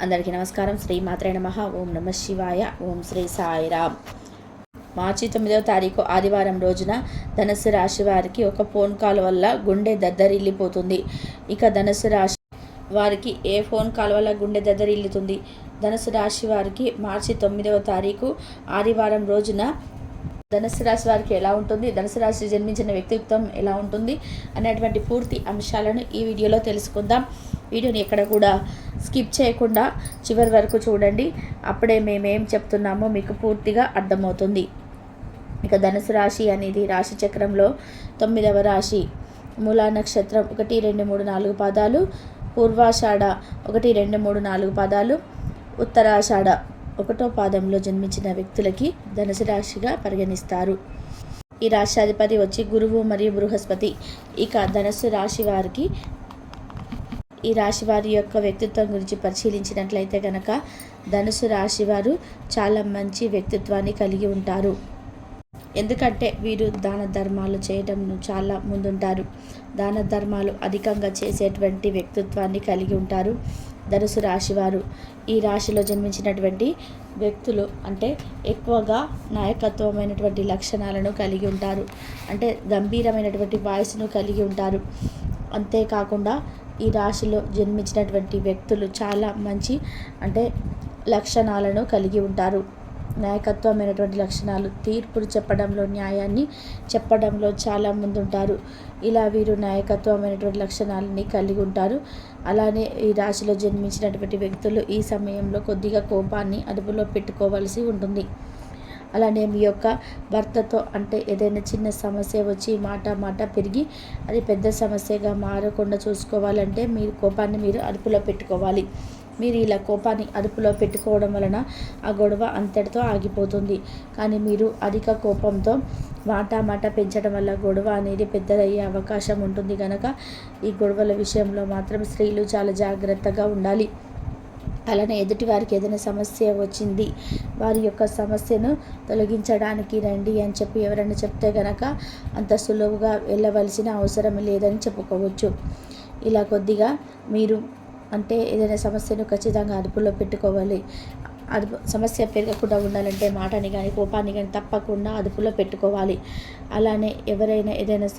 అందరికీ నమస్కారం. శ్రీ మాత్రే నమః. ఓం నమ శివాయ. ఓం శ్రీ సాయిరామ్. మార్చి 9వ తారీఖు ఆదివారం రోజున ధనుస్సు రాశి వారికి ఒక ఫోన్ కాల్ వల్ల గుండె దద్దరిల్లిపోతుంది. ఇక ధనుస్సు రాశి వారికి ఏ ఫోన్ కాల్ వల్ల గుండె దద్దరిల్లుతుంది? ధనుస్సు రాశి వారికి మార్చి 9వ తారీఖు ఆదివారం రోజున ధనుస్సు రాశి వారికి ఎలా ఉంటుంది, ధనుస్సు రాశి జన్మించిన వ్యక్తిత్వం ఎలా ఉంటుంది అనేటువంటి పూర్తి అంశాలను ఈ వీడియోలో తెలుసుకుందాం. వీడియోని ఎక్కడ కూడా స్కిప్ చేయకుండా చివరి వరకు చూడండి. అప్పుడే మేమేం చెప్తున్నామో మీకు పూర్తిగా అర్థమవుతుంది. ఇక ధనుసు రాశి అనేది రాశి చక్రంలో 9వ రాశి. మూలా నక్షత్రం 1, 2, 3, 4 పాదాలు, పూర్వాషాఢ 1, 2, 3, 4 పాదాలు, ఉత్తరాషాఢ 1వ పాదంలో జన్మించిన వ్యక్తులకి ధనుసు రాశిగా పరిగణిస్తారు. ఈ రాష్ట్రాధిపతి వచ్చి గురువు మరియు బృహస్పతి. ఇక ధనుసు రాశి వారికి ఈ రాశి వారి యొక్క వ్యక్తిత్వం గురించి పరిశీలించినట్లయితే కనుక ధనుసు రాశి వారు చాలా మంచి వ్యక్తిత్వాన్ని కలిగి ఉంటారు. ఎందుకంటే వీరు దాన ధర్మాలు చేయడం చాలా ముందుంటారు. దాన ధర్మాలు అధికంగా చేసేటువంటి వ్యక్తిత్వాన్ని కలిగి ఉంటారు ధనుసు రాశివారు. ఈ రాశిలో జన్మించినటువంటి వ్యక్తులు అంటే ఎక్కువగా నాయకత్వమైనటువంటి లక్షణాలను కలిగి ఉంటారు. అంటే గంభీరమైనటువంటి వాయిస్ను కలిగి ఉంటారు. అంతేకాకుండా ఈ రాశిలో జన్మించినటువంటి వ్యక్తులు చాలా మంచి అంటే లక్షణాలను కలిగి ఉంటారు. నాయకత్వమైనటువంటి లక్షణాలు, తీర్పులు చెప్పడంలో, న్యాయాన్ని చెప్పడంలో చాలా ముందుంటారు. ఇలా వీరు నాయకత్వమైనటువంటి లక్షణాలని కలిగి ఉంటారు. అలానే ఈ రాశిలో జన్మించినటువంటి వ్యక్తులు ఈ సమయంలో కొద్దిగా కోపాన్ని అదుపులో పెట్టుకోవాల్సి ఉంటుంది. అలానే మీ యొక్క భర్తతో అంటే ఏదైనా చిన్న సమస్య వచ్చి మాట పెరిగి అది పెద్ద సమస్యగా మారకుండా చూసుకోవాలంటే మీరు కోపాన్ని మీరు అదుపులో పెట్టుకోవాలి. మీరు ఇలా కోపాన్ని అదుపులో పెట్టుకోవడం వలన ఆ గొడవ అంతటితో ఆగిపోతుంది. కానీ మీరు అధిక కోపంతో మాట పెంచడం వల్ల గొడవ అనేది పెద్దదయ్యే అవకాశం ఉంటుంది. కనుక ఈ గొడవల విషయంలో మాత్రం స్త్రీలు చాలా జాగ్రత్తగా ఉండాలి. అలానే ఎదుటి వారికి ఏదైనా సమస్య వచ్చింది, వారి యొక్క సమస్యను తొలగించడానికి రండి అని చెప్పి ఎవరైనా చెప్తే కనుక అంత సులువుగా వెళ్ళవలసిన అవసరం లేదని చెప్పుకోవచ్చు. ఇలా కొద్దిగా మీరు అంటే ఏదైనా సమస్యను ఖచ్చితంగా అదుపులో పెట్టుకోవాలి. సమస్య పెరగకుండా ఉండాలంటే మాటని కానీ కోపాన్ని కానీ తప్పకుండా అదుపులో పెట్టుకోవాలి. అలానే ఎవరైనా ఏదైనా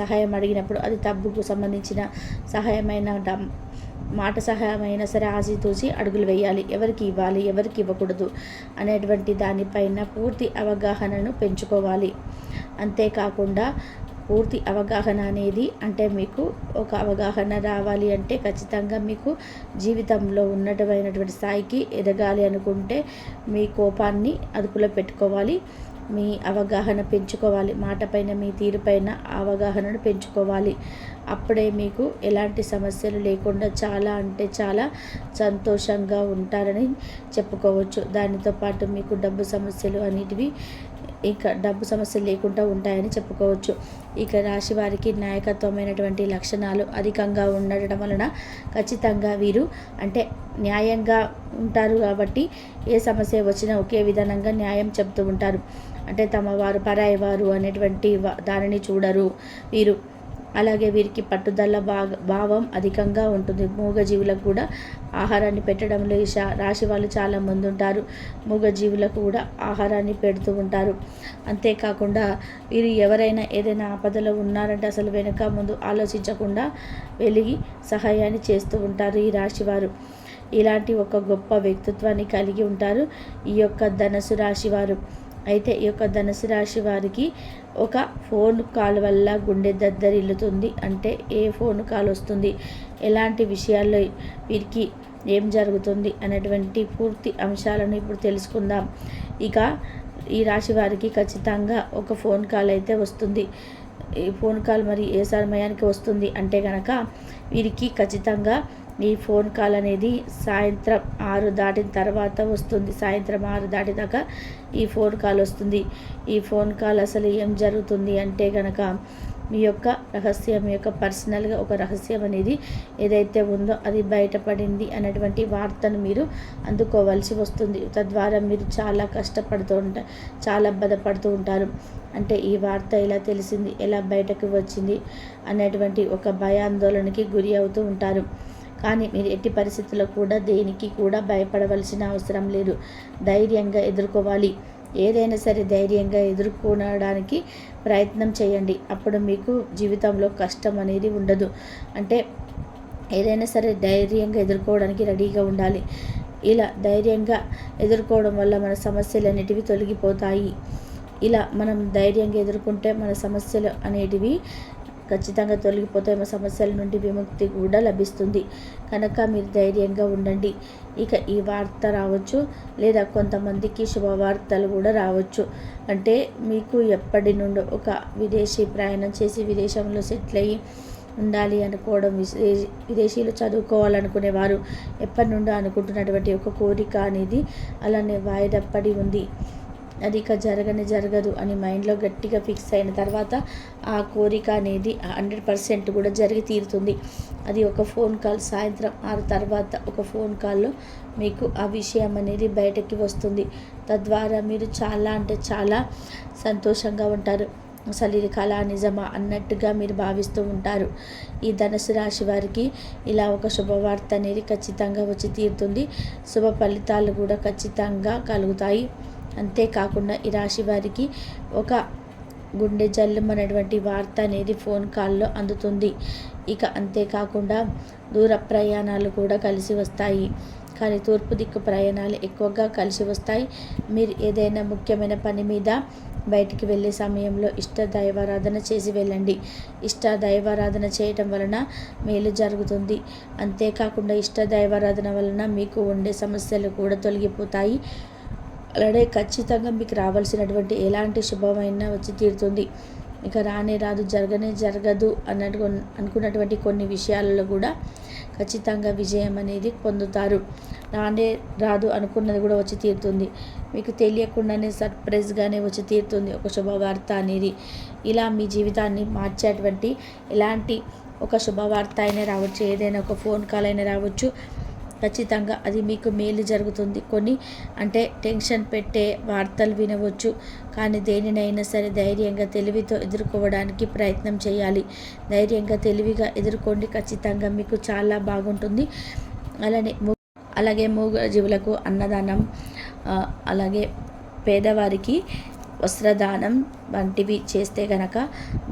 సహాయం అడిగినప్పుడు అది డబ్బుకు సంబంధించిన సహాయమైన మాట సహాయమైనా సరే ఆచితూచి అడుగులు వేయాలి. ఎవరికి ఇవ్వాలి, ఎవరికి ఇవ్వకూడదు అనేటువంటి దానిపైన పూర్తి అవగాహనను పెంచుకోవాలి. అంతేకాకుండా పూర్తి అవగాహన అనేది అంటే మీకు ఒక అవగాహన రావాలి అంటే ఖచ్చితంగా మీకు జీవితంలో ఉన్నతమైనటువంటి స్థాయికి ఎదగాలి అనుకుంటే మీ కోపాన్ని అదుపులో పెట్టుకోవాలి. మీ అవగాహన పెంచుకోవాలి. మాటపైన మీ తీరుపైన అవగాహనను పెంచుకోవాలి. అప్పుడే మీకు ఎలాంటి సమస్యలు లేకుండా చాలా అంటే చాలా సంతోషంగా ఉంటారని చెప్పుకోవచ్చు. దానితో పాటు మీకు డబ్బు సమస్యలు అనేటివి డబ్బు సమస్యలు లేకుండా ఉంటాయని చెప్పుకోవచ్చు. ఇక రాశి వారికి నాయకత్వమైనటువంటి లక్షణాలు అధికంగా ఉండడం వలన ఖచ్చితంగా వీరు అంటే న్యాయంగా ఉంటారు. కాబట్టి ఏ సమస్య వచ్చినా ఒకే విధానంగా న్యాయం చెప్తూ ఉంటారు. అంటే తమ వారు పరాయి వారు అనేటువంటి దానిని చూడరు వీరు. అలాగే వీరికి పట్టుదల భావం అధికంగా ఉంటుంది. మూగజీవులకు కూడా ఆహారాన్ని పెట్టడంలో ఈ రాశి వాళ్ళు చాలా ముందుంటారు. మూగజీవులకు కూడా ఆహారాన్ని పెడుతూ ఉంటారు. అంతేకాకుండా వీరు ఎవరైనా ఏదైనా ఆపదలో ఉన్నారంటే అసలు వెనక ముందు ఆలోచించకుండా వెలిగి సహాయాన్ని చేస్తూ ఉంటారు ఈ రాశివారు. ఇలాంటి ఒక గొప్ప వ్యక్తిత్వాన్ని కలిగి ఉంటారు ఈ యొక్క ధనుసు రాశి వారు. అయితే ఈ యొక్క ధనుసు రాశి వారికి ఒక ఫోన్ కాల్ వల్ల గుండె దద్దరిల్లుతుంది. అంటే ఏ ఫోన్ కాల్ వస్తుంది, ఎలాంటి విషయాల్లో వీరికి ఏం జరుగుతుంది అనేటువంటి పూర్తి అంశాలను ఇప్పుడు తెలుసుకుందాం. ఇక ఈ రాశి వారికి ఖచ్చితంగా ఒక ఫోన్ కాల్ అయితే వస్తుంది. ఈ ఫోన్ కాల్ మరి ఏ సమయానికి వస్తుంది అంటే కనుక వీరికి ఖచ్చితంగా ఈ ఫోన్ కాల్ అనేది సాయంత్రం 6 దాటిన తర్వాత వస్తుంది. సాయంత్రం 6 దాటిదాకా ఈ ఫోన్ కాల్ వస్తుంది. ఈ ఫోన్ కాల్ అసలు ఏం జరుగుతుంది అంటే కనుక మీ యొక్క రహస్యం, మీ యొక్క పర్సనల్గా ఒక రహస్యం అనేది ఏదైతే ఉందో అది బయటపడింది అనేటువంటి వార్తను మీరు అందుకోవాల్సి వస్తుంది. తద్వారా మీరు చాలా కష్టపడుతూ ఉంటారు, చాలా బాధపడుతూ ఉంటారు. అంటే ఈ వార్త ఎలా తెలిసింది, ఎలా బయటకు వచ్చింది అనేటువంటి ఒక భయాందోళనకి గురి అవుతూ ఉంటారు. కానీ మీరు ఎట్టి పరిస్థితుల్లో కూడా దేనికి కూడా భయపడవలసిన అవసరం లేదు. ధైర్యంగా ఎదుర్కోవాలి. ఏదైనా సరే ధైర్యంగా ఎదుర్కొనడానికి ప్రయత్నం చేయండి. అప్పుడు మీకు జీవితంలో కష్టం అనేది ఉండదు. అంటే ఏదైనా సరే ధైర్యంగా ఎదుర్కోవడానికి రెడీగా ఉండాలి. ఇలా ధైర్యంగా ఎదుర్కోవడం వల్ల మన సమస్యలు అనేటివి తొలగిపోతాయి. ఇలా మనం ధైర్యంగా ఎదుర్కొంటే మన సమస్యలు అనేటివి ఖచ్చితంగా తొలగిపోతాయి. మన సమస్యల నుండి విముక్తి కూడా లభిస్తుంది. కనుక మీరు ధైర్యంగా ఉండండి. ఇక ఈ వార్త రావచ్చు, లేదా కొంతమందికి శుభవార్తలు కూడా రావచ్చు. అంటే మీకు ఎప్పటి నుండో ఒక విదేశీ ప్రయాణం చేసి విదేశంలో సెటిల్ అయ్యి ఉండాలి అనుకోవడం, విదేశీలో చదువుకోవాలనుకునేవారు ఎప్పటి నుండో అనుకుంటున్నటువంటి ఒక కోరిక అనేది అలానే వాయిదా పడి ఉంది. అది ఇక జరగదు అని మైండ్లో గట్టిగా ఫిక్స్ అయిన తర్వాత ఆ కోరిక అనేది 100% కూడా జరిగి తీరుతుంది. అది ఒక ఫోన్ కాల్, సాయంత్రం 6 తర్వాత ఒక ఫోన్ కాల్లో మీకు ఆ విషయం అనేది బయటకి వస్తుంది. తద్వారా మీరు చాలా అంటే చాలా సంతోషంగా ఉంటారు. అసలు ఇది కళ నిజమా అన్నట్టుగా మీరు భావిస్తూ ఉంటారు. ఈ ధనుసు రాశి వారికి ఇలా ఒక శుభవార్త అనేది ఖచ్చితంగా వచ్చి తీరుతుంది. శుభ ఫలితాలు కూడా ఖచ్చితంగా కలుగుతాయి. అంతేకాకుండా ఈ రాశి వారికి ఒక గుండె జల్లుమనేటువంటి వార్త అనేది ఫోన్ కాల్లో అందుతుంది. ఇక అంతేకాకుండా దూర ప్రయాణాలు కూడా కలిసి వస్తాయి. కానీ తూర్పు దిక్కు ప్రయాణాలు ఎక్కువగా కలిసి వస్తాయి. మీరు ఏదైనా ముఖ్యమైన పని మీద బయటికి వెళ్ళే సమయంలో ఇష్ట దైవారాధన చేసి వెళ్ళండి. ఇష్ట దైవారాధన చేయటం వలన మేలు జరుగుతుంది. అంతేకాకుండా ఇష్ట దైవారాధన వలన మీకు ఉండే సమస్యలు కూడా తొలగిపోతాయి. అలానే ఖచ్చితంగా మీకు రావాల్సినటువంటి ఎలాంటి శుభమైనా వచ్చి తీరుతుంది. ఇక రానే రాదు, జరగనే జరగదు అన్నట్టు అనుకున్నటువంటి కొన్ని విషయాలలో కూడా ఖచ్చితంగా విజయం అనేది పొందుతారు. రానే రాదు అనుకున్నది కూడా వచ్చి తీరుతుంది. మీకు తెలియకుండానే సర్ప్రైజ్గానే వచ్చి తీరుతుంది ఒక శుభవార్త అనేది. ఇలా మీ జీవితాన్ని మార్చేటువంటి ఎలాంటి ఒక శుభవార్త అయినా రావచ్చు, ఏదైనా ఒక ఫోన్ కాల్ అయినా రావచ్చు. ఖచ్చితంగా అది మీకు మేలు జరుగుతుంది. కొన్ని అంటే టెన్షన్ పెట్టే వార్తలు వినవచ్చు, కానీ దేనినైనా సరే ధైర్యంగా తెలివితో ఎదుర్కోవడానికి ప్రయత్నం చేయాలి. ధైర్యంగా తెలివిగా ఎదుర్కోండి. ఖచ్చితంగా మీకు చాలా బాగుంటుంది. అలాగే మూగజీవులకు అన్నదానం, అలాగే పేదవారికి వస్త్రదానం వంటివి చేస్తే గనక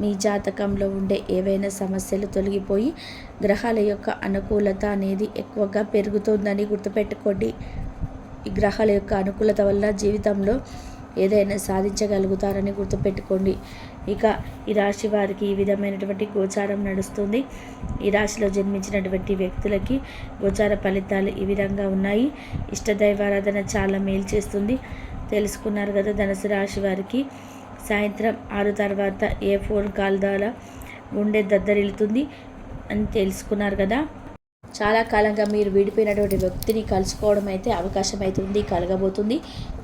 మీ జాతకంలో ఉండే ఏవైనా సమస్యలు తొలగిపోయి గ్రహాల యొక్క అనుకూలత అనేది ఎక్కువగా పెరుగుతుందని గుర్తుపెట్టుకోండి. ఈ గ్రహాల యొక్క అనుకూలత వల్ల జీవితంలో ఏదైనా సాధించగలుగుతారని గుర్తుపెట్టుకోండి. ఇక ఈ రాశి వారికి ఈ విధమైనటువంటి గోచారం నడుస్తుంది. ఈ రాశిలో జన్మించినటువంటి వ్యక్తులకి గోచార ఫలితాలు ఈ విధంగా ఉన్నాయి. ఇష్టదైవారాధన చాలా మేలు చేస్తుంది. తెలుసుకున్నారు కదా, ధనుసు రాశి వారికి సాయంత్రం 6 తర్వాత ఏ ఫోన్ కాల్ ద్వారా గుండె దద్దరిల్లుతుంది అని తెలుసుకున్నారు కదా. చాలా కాలంగా మీరు విడిపోయినటువంటి వ్యక్తిని కలుసుకోవడం అయితే అవకాశం అయితే ఉంది, కలగబోతుంది.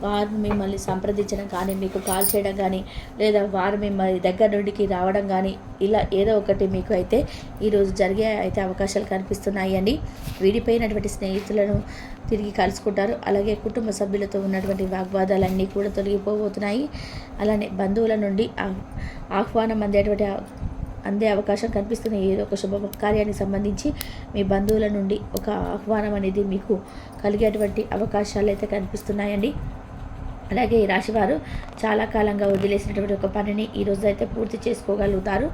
వారు మిమ్మల్ని సంప్రదించడం కానీ, మీకు కాల్ చేయడం కానీ, లేదా వారు మిమ్మల్ని దగ్గర నుండికి రావడం కానీ, ఇలా ఏదో ఒకటి మీకు అయితే ఈరోజు జరిగే అయితే అవకాశాలు కనిపిస్తున్నాయి అండి. విడిపోయినటువంటి స్నేహితులను తిరిగి కలుసుకుంటారు. అలాగే కుటుంబ సభ్యులతో ఉన్నటువంటి వాగ్వాదాలన్నీ కూడా తొలగిపోబోతున్నాయి. అలానే బంధువుల నుండి ఆహ్వానం అందే అవకాశం కనిపిస్తుంది. ఏదో ఒక శుభ కార్యానికి సంబంధించి మీ బంధువుల నుండి ఒక ఆహ్వానం అనేది మీకు కలిగేటువంటి అవకాశాలు అయితే కనిపిస్తున్నాయండి. అలాగే ఈ రాశివారు చాలా కాలంగా వదిలేసినటువంటి ఒక పనిని ఈరోజు అయితే పూర్తి చేసుకోగలుగుతారు.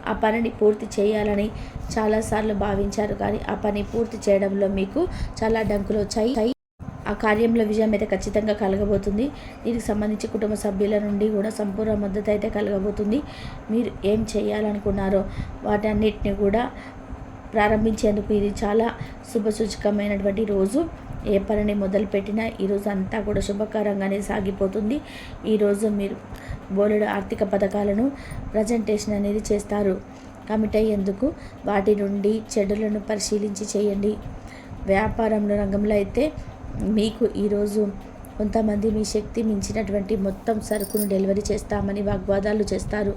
ఆ పనిని పూర్తి చేయాలని చాలాసార్లు భావించారు, కానీ ఆ పని పూర్తి చేయడంలో మీకు చాలా అడ్డంకులు వచ్చాయి. ఆ కార్యంలో విజయం అయితే ఖచ్చితంగా కలగబోతుంది. దీనికి సంబంధించి కుటుంబ సభ్యుల నుండి కూడా సంపూర్ణ మద్దతు అయితే కలగబోతుంది. మీరు ఏం చేయాలనుకున్నారో వాటన్నిటిని కూడా ప్రారంభించేందుకు ఇది చాలా శుభసూచకమైనటువంటి రోజు. ఏ పనిని మొదలుపెట్టినా ఈరోజు అంతా కూడా శుభకరంగానే సాగిపోతుంది. ఈరోజు మీరు బోలెడు ఆర్థిక పథకాలను ప్రజెంటేషన్ అనేది చేస్తారు. కమిట్ అయ్యేందుకు వాటి నుండి చెడులను పరిశీలించి చేయండి. వ్యాపారంలో రంగంలో అయితే మీకు ఈరోజు కొంతమంది మీ శక్తి మించినటువంటి మొత్తం సరుకును డెలివరీ చేస్తామని వాగ్వాదాలు చేస్తారు.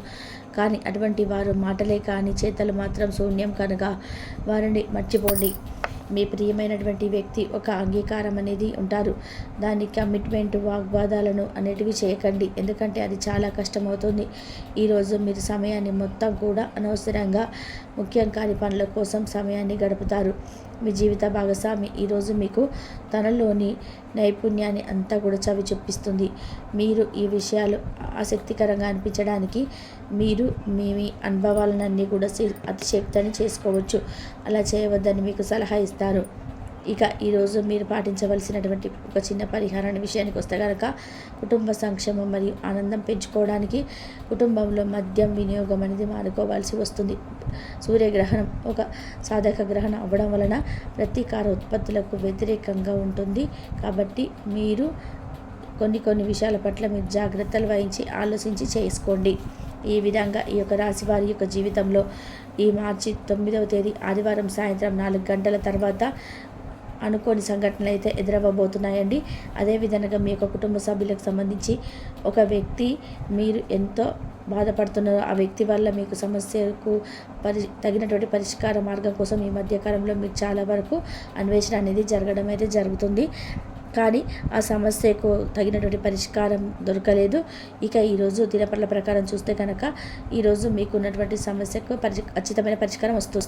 కానీ అటువంటి వారు మాటలే కానీ చేతలు మాత్రం శూన్యం కనుక వారిని మర్చిపోండి. మీ ప్రియమైనటువంటి వ్యక్తి ఒక అంగీకారం అనేది ఉంటారు. దాని కమిట్మెంట్ వాగ్వాదాలను అనేటివి చేయకండి, ఎందుకంటే అది చాలా కష్టమవుతుంది. ఈరోజు మీరు సమయాన్ని మొత్తం కూడా అనవసరంగా ముఖ్యం కాని పనుల కోసం సమయాన్ని గడుపుతారు. మీ జీవిత భాగస్వామి ఈరోజు మీకు తనలోని నైపుణ్యాన్ని అంతా కూడా చవి చూపిస్తుంది. మీరు ఈ విషయాలు ఆసక్తికరంగా అనిపించడానికి మీరు మీ అనుభవాలన్నీ కూడా అతిశక్తిని చేసుకోవచ్చు. అలా చేయవద్దని మీకు సలహా ఇస్తారు. ఇక ఈరోజు మీరు పాటించవలసినటువంటి ఒక చిన్న పరిహారాన్ని విషయానికి వస్తే కనుక, కుటుంబ సంక్షేమం మరియు ఆనందం పెంచుకోవడానికి కుటుంబంలో మద్యం వినియోగం అనేది మానుకోవాల్సి వస్తుంది. సూర్యగ్రహణం ఒక సాధక గ్రహణం అవ్వడం వలన ప్రతీకార ఉత్పత్తులకు వ్యతిరేకంగా ఉంటుంది. కాబట్టి మీరు కొన్ని విషయాల పట్ల మీరు జాగ్రత్తలు వహించి ఆలోచించి చేసుకోండి. ఈ విధంగా ఈ యొక్క రాశి వారి యొక్క జీవితంలో ఈ మార్చి 9వ తేదీ ఆదివారం సాయంత్రం 4 గంటల తర్వాత అనుకోని సంఘటనలు అయితే ఎదురవ్వబోతున్నాయండి. అదేవిధంగా మీ యొక్క కుటుంబ సభ్యులకు సంబంధించి ఒక వ్యక్తి మీరు ఎంతో బాధపడుతున్నారో ఆ వ్యక్తి వల్ల మీకు సమస్యకు తగినటువంటి పరిష్కార మార్గం కోసం ఈ మధ్యకాలంలో మీకు చాలా వరకు అన్వేషణ అనేది జరగడం అయితే జరుగుతుంది. కానీ ఆ సమస్యకు తగినటువంటి పరిష్కారం దొరకలేదు. ఇక ఈరోజు దినపట్ల ప్రకారం చూస్తే కనుక ఈరోజు మీకు ఉన్నటువంటి సమస్యకు ఖచ్చితమైన పరిష్కారం వస్తుంది.